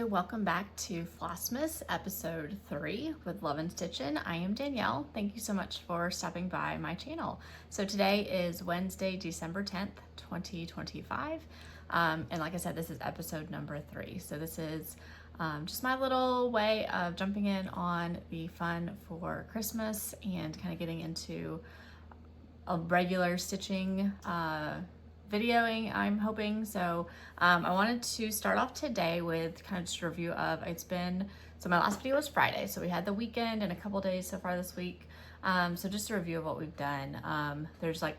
welcome back to Flossmas episode 3 with Love and Stitchin'. I am Danielle. Thank you so much for stopping by my channel. So today is Wednesday, December 10th, 2025. And like I said, this is episode number 3. So this is just my little way of jumping in on the fun for Christmas and kind of getting into a regular stitching videoing, I'm hoping. So I wanted to start off today with kind of just a review of, so my last video was Friday, so we had the weekend and a couple days so far this week. So just a review of what we've done. There's like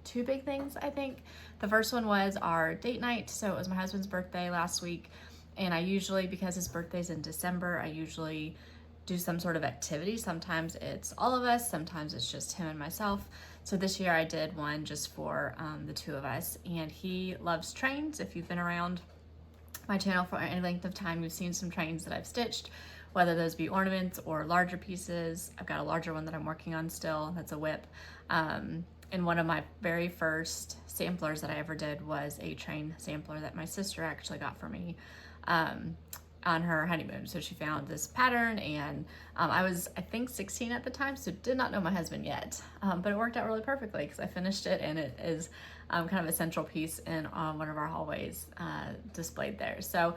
2 big things, I think. The first one was our date night. So it was my husband's birthday last week, and I usually, because his birthday's in December, I usually do some sort of activity. Sometimes it's all of us, sometimes it's just him and myself. So this year I did one just for the 2 of us, and he loves trains. If you've been around my channel for any length of time, you've seen some trains that I've stitched, whether those be ornaments or larger pieces. I've got a larger one that I'm working on still, that's a whip. And one of my very first samplers that I ever did was a train sampler that my sister actually got for me on her honeymoon. So she found this pattern, and I was, I think, 16 at the time, so did not know my husband yet, but it worked out really perfectly because I finished it, and it is kind of a central piece in one of our hallways displayed there. So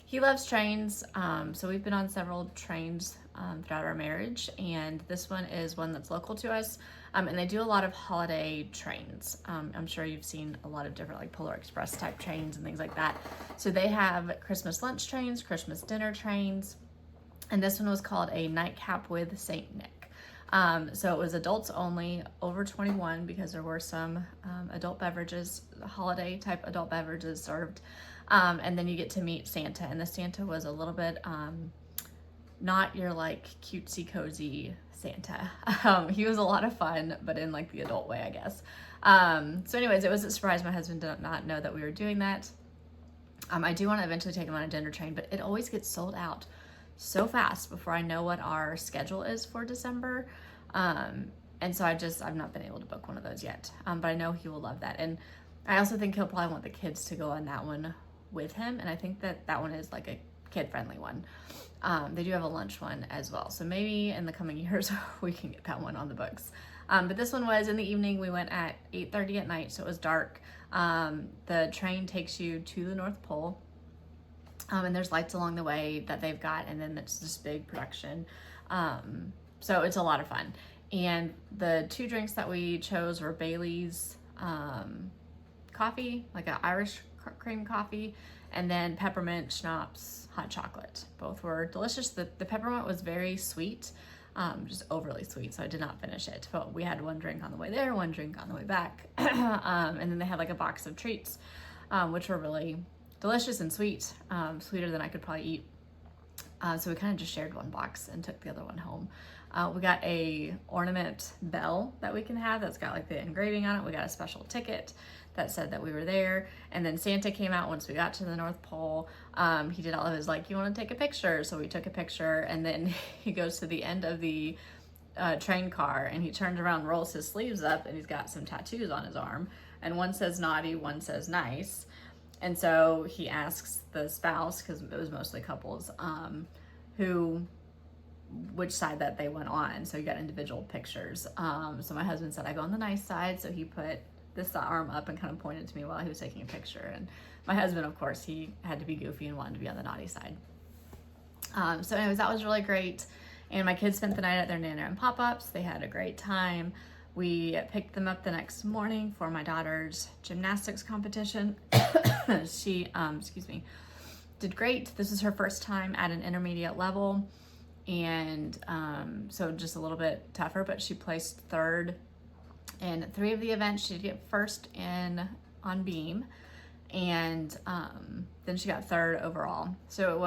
he loves trains, so we've been on several trains throughout our marriage, and this one is one that's local to us, and they do a lot of holiday trains. I'm sure you've seen a lot of different like Polar Express type trains and things like that. So they have Christmas lunch trains, Christmas dinner trains, and this one was called a nightcap with Saint Nick. So it was adults only, over 21, because there were some adult beverages, holiday type adult beverages served. And then you get to meet Santa, and the Santa was a little bit not your like cutesy cozy Santa. He was a lot of fun, but in like the adult way, I guess. So anyways, it was a surprise. My husband did not know that we were doing that. I do want to eventually take him on a dinner train, but it always gets sold out so fast before I know what our schedule is for December. And so I've not been able to book one of those yet. But I know he will love that. And I also think he'll probably want the kids to go on that one with him. And I think that one is like a kid-friendly one. They do have a lunch one as well. So maybe in the coming years, we can get that one on the books. But this one was in the evening. We went at 8:30 at night, so it was dark. The train takes you to the North Pole. And there's lights along the way that they've got, and then it's this big production. So it's a lot of fun. And the 2 drinks that we chose were Bailey's coffee, like an Irish cream coffee, and then peppermint schnapps hot chocolate. Both were delicious. The peppermint was very sweet, just overly sweet, so I did not finish it. But we had 1 drink on the way there, 1 drink on the way back. And then they had like a box of treats, which were really delicious and sweet, sweeter than I could probably eat. So we kind of just shared 1 box and took the other one home. We got a ornament bell that we can have that's got like the engraving on it. We got a special ticket that said that we were there. And then Santa came out once we got to the North Pole. He did all of his like, you want to take a picture? So we took a picture, and then he goes to the end of the train car, and he turns around, rolls his sleeves up, and he's got some tattoos on his arm. And one says naughty, one says nice. And so he asks the spouse, because it was mostly couples, which side that they went on. So you got individual pictures. So my husband said I go on the nice side, so he put this arm up and kind of pointed to me while he was taking a picture. And my husband, of course, he had to be goofy and wanted to be on the naughty side. So anyways, that was really great. And my kids spent the night at their Nana and Pop-Ups. They had a great time. We picked them up the next morning for my daughter's gymnastics competition. She, did great. This is her first time at an intermediate level. And so just a little bit tougher, but she placed 3rd in 3 of the events. She did get 1st on beam, and then she got 3rd overall. So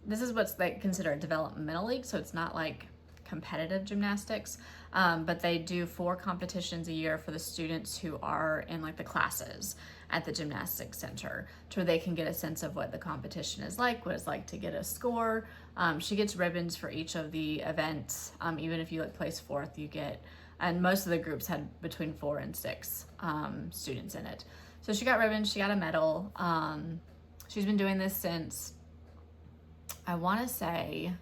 this is what's like considered a developmental league, so it's not like competitive gymnastics, but they do 4 competitions a year for the students who are in like the classes at the gymnastics center, to where they can get a sense of what the competition is like, what it's like to get a score. She gets ribbons for each of the events. Even if you like place 4th, you get, and most of the groups had between 4 and 6 students in it. So she got ribbons, she got a medal. She's been doing this since I want to say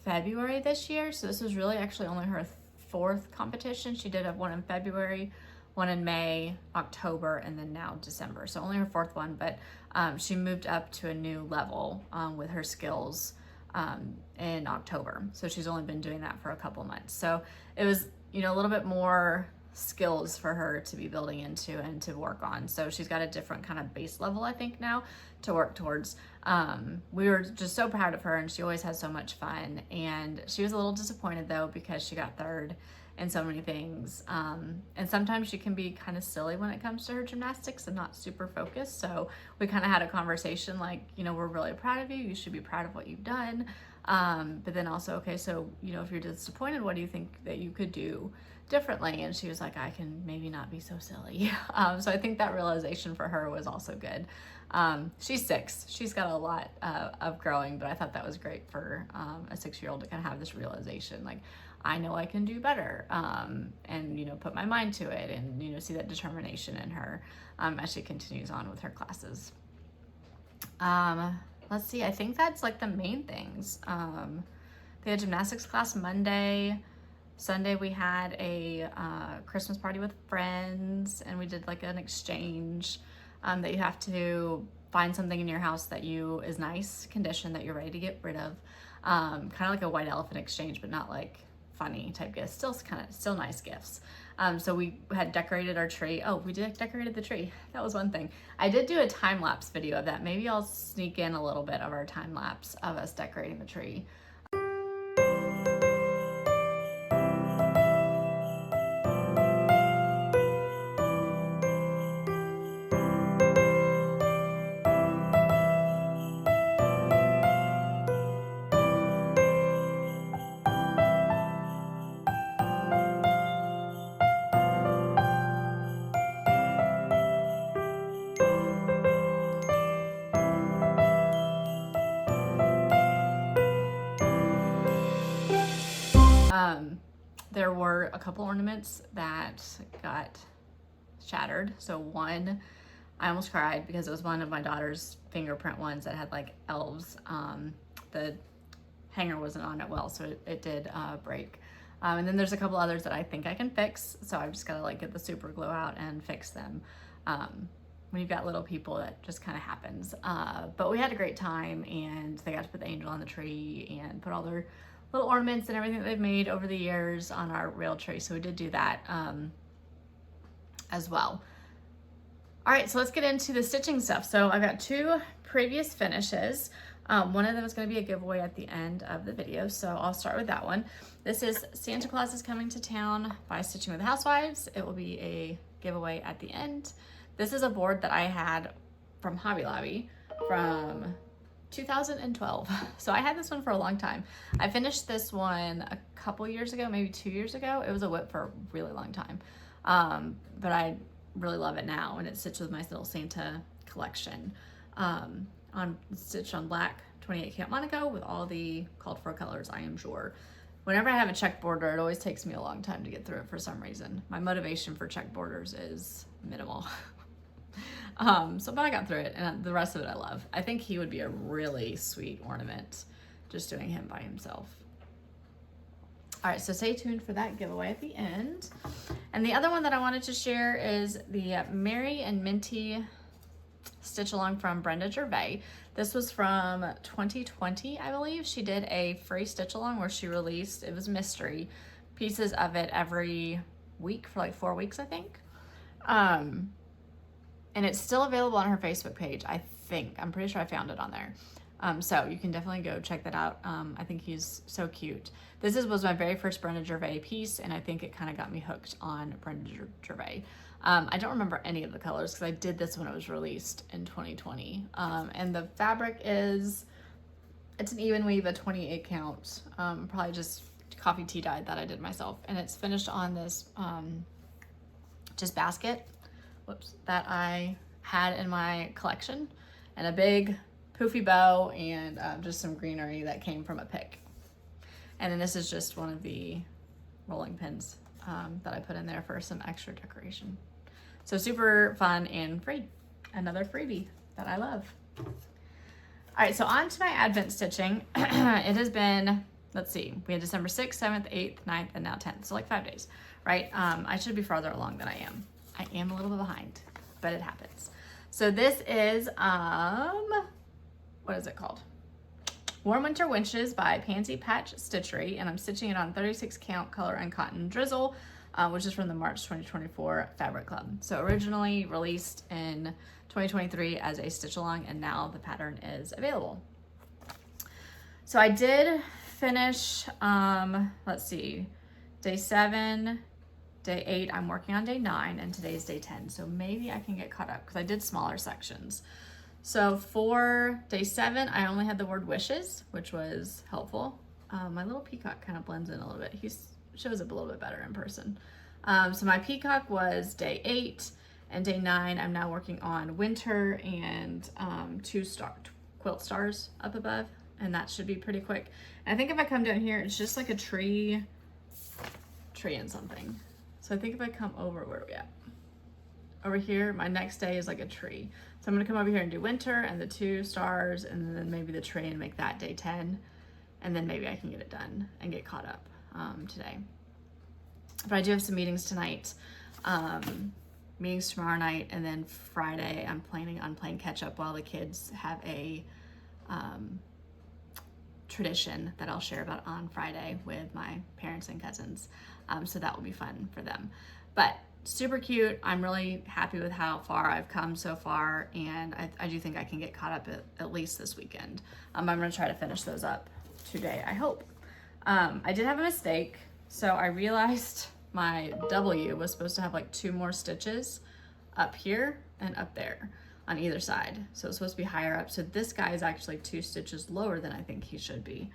February this year. So this was really actually only her fourth competition. She did have one in February, one in May, October, and then now December. So only her fourth one, but she moved up to a new level with her skills in October. So she's only been doing that for a couple months. So it was, you know, a little bit more skills for her to be building into and to work on. So she's got a different kind of base level, I think, now to work towards. We were just so proud of her, and she always has so much fun. And she was a little disappointed though, because she got third in so many things. And sometimes she can be kind of silly when it comes to her gymnastics and not super focused. So we kind of had a conversation like, you know, we're really proud of you. You should be proud of what you've done. But then also, okay, so, you know, if you're disappointed, what do you think that you could do differently? And she was like, I can maybe not be so silly. So I think that realization for her was also good. She's 6. She's got a lot of growing, but I thought that was great for a 6-year-old to kind of have this realization, like, I know I can do better, and, you know, put my mind to it, and, you know, see that determination in her as she continues on with her classes. Let's see, I think that's like the main things. They had gymnastics class Monday. Sunday we had a Christmas party with friends, and we did like an exchange that you have to find something in your house that is nice condition that you're ready to get rid of. Kind of like a white elephant exchange, but not like funny type gifts, still nice gifts. So we had decorated our tree. Oh, we decorated the tree. That was one thing. I did do a time-lapse video of that. Maybe I'll sneak in a little bit of our time-lapse of us decorating the tree. There were a couple ornaments that got shattered. So one, I almost cried because it was one of my daughter's fingerprint ones that had like elves. The hanger wasn't on it well, so it did break. And then there's a couple others that I think I can fix. So I've just gotta like get the super glue out and fix them. When you've got little people, that just kind of happens. But we had a great time, and they got to put the angel on the tree and put all their little ornaments and everything that they've made over the years on our real tree. So we did do that as well. All right, so let's get into the stitching stuff. So I've got 2 previous finishes. One of them is going to be a giveaway at the end of the video, so I'll start with that one. This is Santa Claus is Coming to Town by Stitching with the Housewives. It will be a giveaway at the end. This is a board that I had from Hobby Lobby from 2012. So I had this one for a long time. I finished this one a couple years ago, maybe 2 years ago. It was a whip for a really long time. But I really love it now, and it's stitched with my little Santa collection. Stitched on black 28 count Monaco with all the called for colors, I am sure. Whenever I have a check border, it always takes me a long time to get through it for some reason. My motivation for check borders is minimal. But I got through it, and the rest of it I love. I think he would be a really sweet ornament, just doing him by himself. All right, so stay tuned for that giveaway at the end. And the other one that I wanted to share is the Merry and Minty stitch along from Brenda Gervais. This was from 2020, I believe. She did a free stitch along where she released, it was mystery, pieces of it every week for like 4 weeks, I think. And it's still available on her Facebook page, I think. I'm pretty sure I found it on there. So you can definitely go check that out. I think he's so cute. This was my very first Brenda Gervais piece, and I think it kind of got me hooked on Brenda Gervais. I don't remember any of the colors because I did this when it was released in 2020. And the fabric it's an even weave, a 28 count, probably just coffee tea dyed that I did myself. And it's finished on this just basket, that I had in my collection, and a big poofy bow, and just some greenery that came from a pick. And then this is just one of the rolling pins that I put in there for some extra decoration. So super fun and free. Another freebie that I love. All right, so on to my Advent stitching. It has been, let's see, we had December 6th, 7th, 8th, 9th, and now 10th. So like 5 days, right? I should be farther along than I am. I am a little bit behind, but it happens. So this is, what is it called? Warm Winter Winches by Pansy Patch Stitchery, and I'm stitching it on 36 count Color and Cotton Drizzle, which is from the March 2024 Fabric Club. So originally released in 2023 as a stitch along, and now the pattern is available. So I did finish, let's see, day 7, day 8, I'm working on day 9, and today's day 10. So maybe I can get caught up because I did smaller sections. So for day 7, I only had the word wishes, which was helpful. My little peacock kind of blends in a little bit. He shows up a little bit better in person. So my peacock was day 8, and day 9, I'm now working on winter and 2 quilt stars up above, and that should be pretty quick. And I think if I come down here, it's just like a tree and something. So I think if I come over, where are we at? Over here, my next day is like a tree. So I'm gonna come over here and do winter and the 2 stars, and then maybe the tree, and make that day 10. And then maybe I can get it done and get caught up today. But I do have some meetings tonight, meetings tomorrow night, and then Friday I'm planning on playing catch up while the kids have a tradition that I'll share about on Friday with my parents and cousins. So that will be fun for them. But super cute. I'm really happy with how far I've come so far, and I do think I can get caught up at least this weekend. I'm gonna try to finish those up today, I hope. I did have a mistake. So I realized my W was supposed to have like 2 more stitches up here and up there on either side. So it's supposed to be higher up. So this guy is actually 2 stitches lower than I think he should be.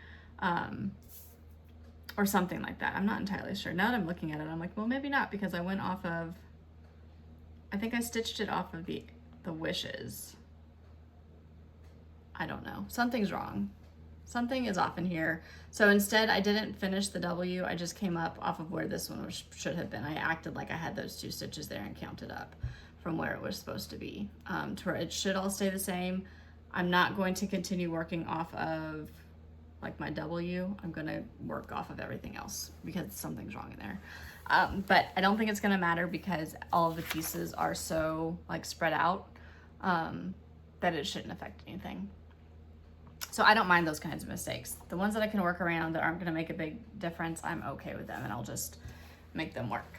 Or something like that. I'm not entirely sure. Now that I'm looking at it, I'm like, well, maybe not, because I went off of, I think I stitched it off of the wishes. I don't know. Something's wrong. Something is off in here. So instead, I didn't finish the W. I just came up off of where this one should have been. I acted like I had those 2 stitches there and counted up from where it was supposed to be, to where it should all stay the same. I'm not going to continue working off of like my W. I'm gonna work off of everything else because something's wrong in there. But I don't think it's gonna matter because all of the pieces are so like spread out that it shouldn't affect anything. So I don't mind those kinds of mistakes. The ones that I can work around that aren't gonna make a big difference, I'm okay with them, and I'll just make them work.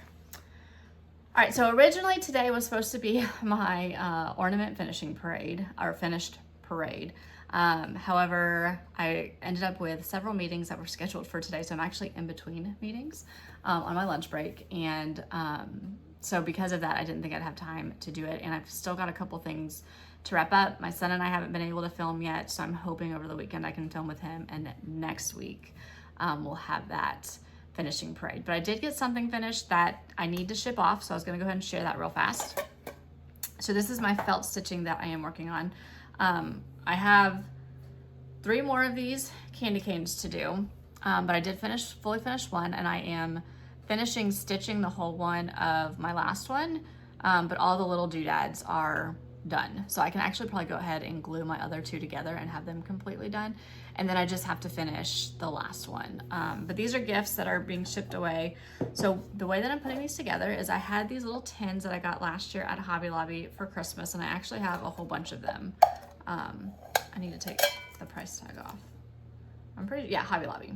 All right, so originally today was supposed to be my ornament finishing parade, or finished parade. However, I ended up with several meetings that were scheduled for today, so I'm actually in between meetings on my lunch break, and so because of that, I didn't think I'd have time to do it, and I've still got a couple things to wrap up. My son and I haven't been able to film yet, so I'm hoping over the weekend I can film with him, and next week we'll have that finishing parade. But I did get something finished that I need to ship off, so I was gonna go ahead and share that real fast. So this is my felt stitching that I am working on. I have 3 more of these candy canes to do, but I did fully finish one, and I am finishing stitching the whole one of my last one, but all the little doodads are done. So I can actually probably go ahead and glue my other 2 together and have them completely done. And then I just have to finish the last one. But these are gifts that are being shipped away. So the way that I'm putting these together is I had these little tins that I got last year at Hobby Lobby for Christmas, and I actually have a whole bunch of them. I need to take the price tag off. Hobby Lobby.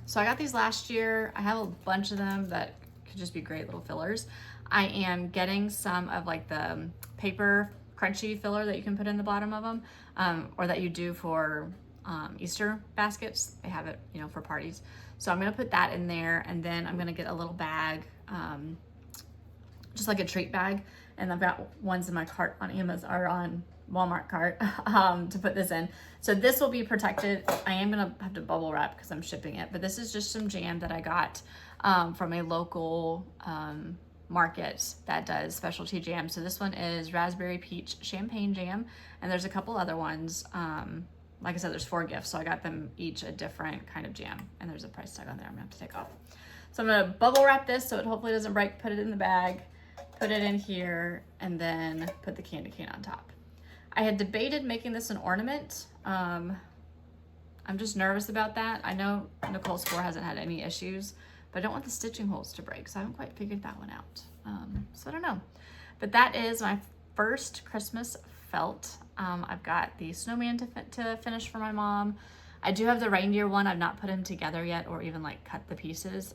So I got these last year. I have a bunch of them that could just be great little fillers. I am getting some of like the paper crunchy filler that you can put in the bottom of them, or that you do for Easter baskets. They have it, for parties. So I'm gonna put that in there, and then I'm gonna get a little bag, just like a treat bag. And I've got ones in my cart on Amazon, or on Walmart cart, to put this in. So this will be protected. I am gonna have to bubble wrap because I'm shipping it, but this is just some jam that I got from a local market that does specialty jam. So this one is raspberry peach champagne jam, and there's a couple other ones. Like I said, there's 4 gifts, so I got them each a different kind of jam, and there's a price tag on there I'm gonna have to take off. So I'm gonna bubble wrap this so it hopefully doesn't break, put it in the bag, put it in here, and then put the candy cane on top. I had debated making this an ornament. I'm just nervous about that. I know Nicole Spore hasn't had any issues, but I don't want the stitching holes to break, so I haven't quite figured that one out. So I don't know. But that is my first Christmas felt. I've got the snowman to finish for my mom. I do have the reindeer one. I've not put him together yet or even like cut the pieces.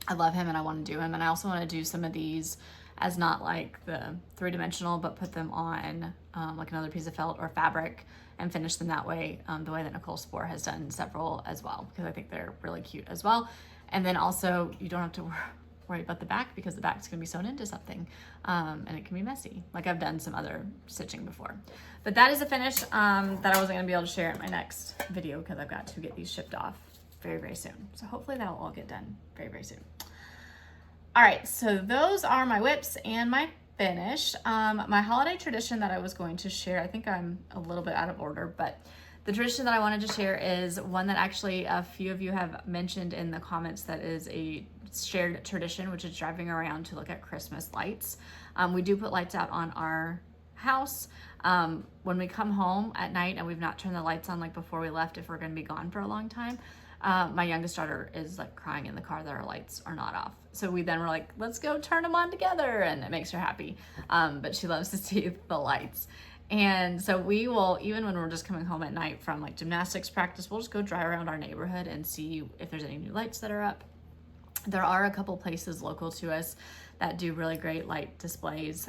I love him and I want to do him. And I also want to do some of these as not like the 3-dimensional, but put them on like another piece of felt or fabric and finish them that way, the way that Nicole Spore has done several as well, because I think they're really cute as well. And then also you don't have to worry about the back because the back's gonna be sewn into something and it can be messy. Like I've done some other stitching before. But that is a finish that I wasn't gonna be able to share in my next video because I've got to get these shipped off very, very soon. So hopefully that'll all get done very, very soon. All right, so those are my whips and my finish. My holiday tradition that I was going to share, I think I'm a little bit out of order, but the tradition that I wanted to share is one that actually a few of you have mentioned in the comments that is a shared tradition, which is driving around to look at Christmas lights. We do put lights out on our house. When we come home at night and we've not turned the lights on like before we left, if we're gonna be gone for a long time, my youngest daughter is like crying in the car that our lights are not off. So we then were like, let's go turn them on together, and it makes her happy. But she loves to see the lights. And so we will, even when we're just coming home at night from like gymnastics practice, we'll just go drive around our neighborhood and see if there's any new lights that are up. There are a couple places local to us that do really great light displays.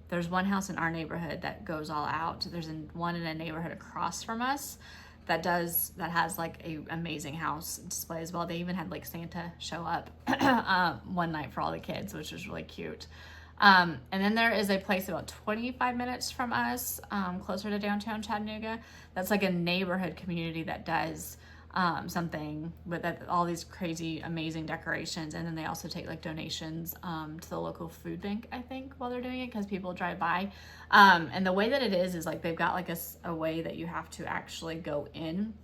There's one house in our neighborhood that goes all out. There's one in a neighborhood across from us that has like a amazing house display as well. They even had like Santa show up one night for all the kids, which was really cute. And then there is a place about 25 minutes from us, closer to downtown Chattanooga. That's like a neighborhood community that does something with all these crazy, amazing decorations. And then they also take like donations to the local food bank, I think, while they're doing it, because people drive by. And the way that it is like they've got like a way that you have to actually go in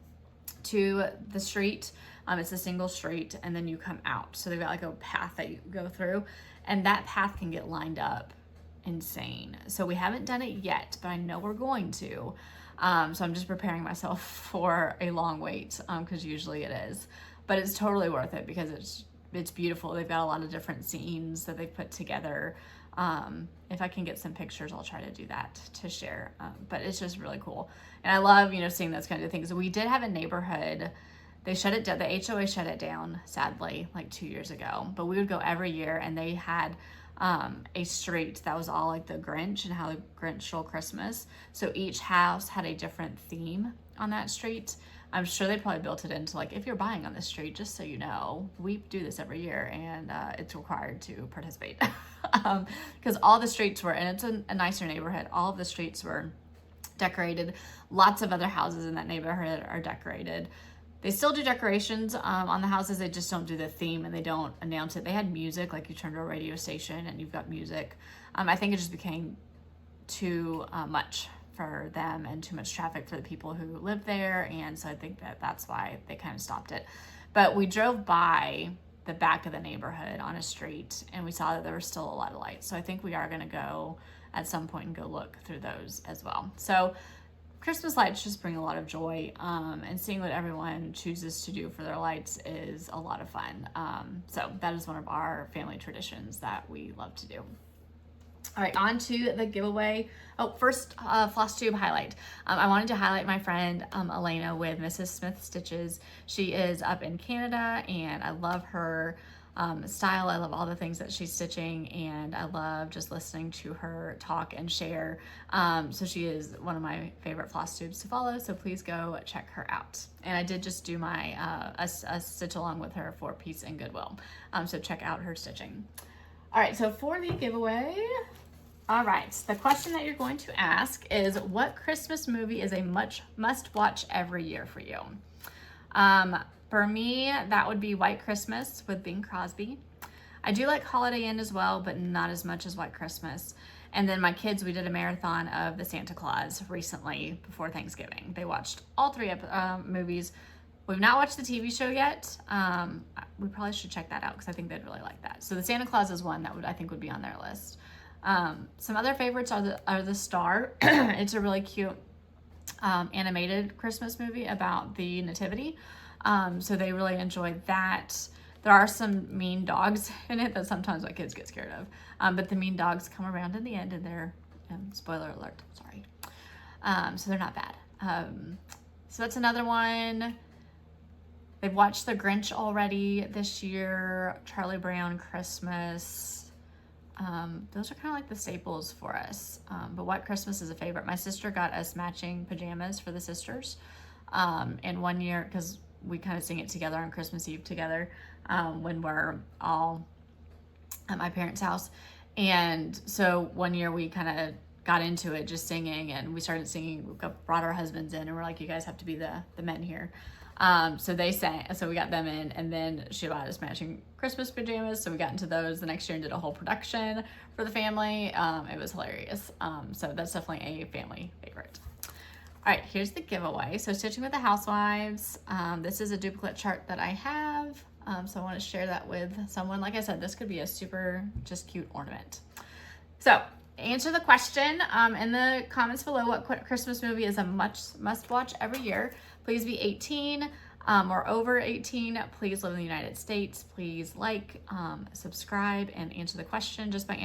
to the street. It's a single street, and then you come out. So they've got like a path that you go through, and that path can get lined up insane. So we haven't done it yet, but I know we're going to. So I'm just preparing myself for a long wait, because usually it is. But it's totally worth it because it's beautiful. They've got a lot of different scenes that they've put together. If I can get some pictures, I'll try to do that to share. But it's just really cool. And I love, seeing those kind of things. We did have a neighborhood. They shut it down. The HOA shut it down, sadly, like 2 years ago. But we would go every year, and they had a street that was all like the Grinch and how the Grinch stole Christmas. So each house had a different theme on that street. I'm sure they probably built it into like, if you're buying on this street, just so you know, we do this every year, and it's required to participate. Because all the streets were, and it's a nicer neighborhood, all of the streets were decorated. Lots of other houses in that neighborhood are decorated. They still do decorations on the houses. They just don't do the theme, and they don't announce it. They had music, like you turn to a radio station and you've got music. I think it just became too much for them and too much traffic for the people who live there. And so I think that's why they kind of stopped it. But we drove by the back of the neighborhood on a street, and we saw that there were still a lot of lights. So I think we are going to go at some point and go look through those as well. So Christmas lights just bring a lot of joy, and seeing what everyone chooses to do for their lights is a lot of fun. So that is one of our family traditions that we love to do. All right, on to the giveaway. Oh, first, Flosstube highlight. I wanted to highlight my friend Elena with Mrs. Smith Stitches. She is up in Canada, and I love her style. I love all the things that she's stitching, and I love just listening to her talk and share. So she is one of my favorite Flosstubes to follow, so please go check her out. And I did just do my a stitch along with her for Peace and Goodwill, so check out her stitching. All right, so for the giveaway, all right, the question that you're going to ask is, what Christmas movie is a must-watch every year for you? For me, that would be White Christmas with Bing Crosby. I do like Holiday Inn as well, but not as much as White Christmas. And then my kids, we did a marathon of the Santa Claus recently before Thanksgiving. They watched all three movies. We've not watched the TV show yet. We probably should check that out because I think they'd really like that. So the Santa Claus is one that I think would be on their list. Some other favorites are the Star. It's a really cute animated Christmas movie about the Nativity. So they really enjoyed that. There are some mean dogs in it that sometimes my kids get scared of. But the mean dogs come around in the end, and they're, spoiler alert, sorry. So they're not bad. So that's another one. They've watched The Grinch already this year, Charlie Brown Christmas. Those are kind of like the staples for us. But White Christmas is a favorite. My sister got us matching pajamas for the sisters. And one year, because we kind of sing it together on Christmas Eve together, when we're all at my parents' house. And so one year we kind of got into it, just singing, and we started singing. We brought our husbands in, and we're like, you guys have to be the men here. So they sang, so we got them in, and then she bought us matching Christmas pajamas, so we got into those the next year and did a whole production for the family. It was hilarious. So that's definitely a family favorite. All right, here's the giveaway. So Stitching with the Housewives. This is a duplicate chart that I have. So I want to share that with someone. Like I said, this could be a super just cute ornament. So answer the question in the comments below. What Christmas movie is a must watch every year? Please be 18 or over 18. Please live in the United States. Please like, subscribe, and answer the question. Just by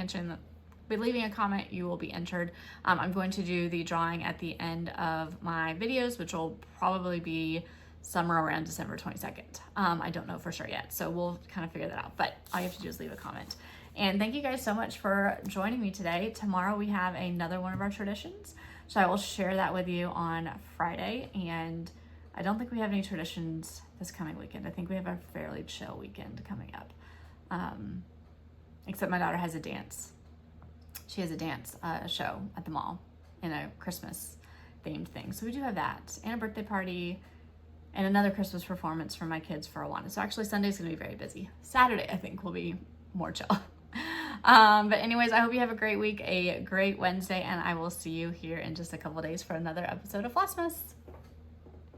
leaving a comment, you will be entered. I'm going to do the drawing at the end of my videos, which will probably be somewhere around December 22nd. I don't know for sure yet, so we'll kind of figure that out, but all you have to do is leave a comment. And thank you guys so much for joining me today. Tomorrow we have another one of our traditions, so I will share that with you on Friday. And I don't think we have any traditions this coming weekend. I think we have a fairly chill weekend coming up, except my daughter has a dance. She has a dance show at the mall in a Christmas themed thing. So we do have that, and a birthday party, and another Christmas performance for my kids for Awana. So actually Sunday's gonna be very busy. Saturday, I think, will be more chill. But anyways, I hope you have a great week, a great Wednesday, and I will see you here in just a couple days for another episode of Flossmas.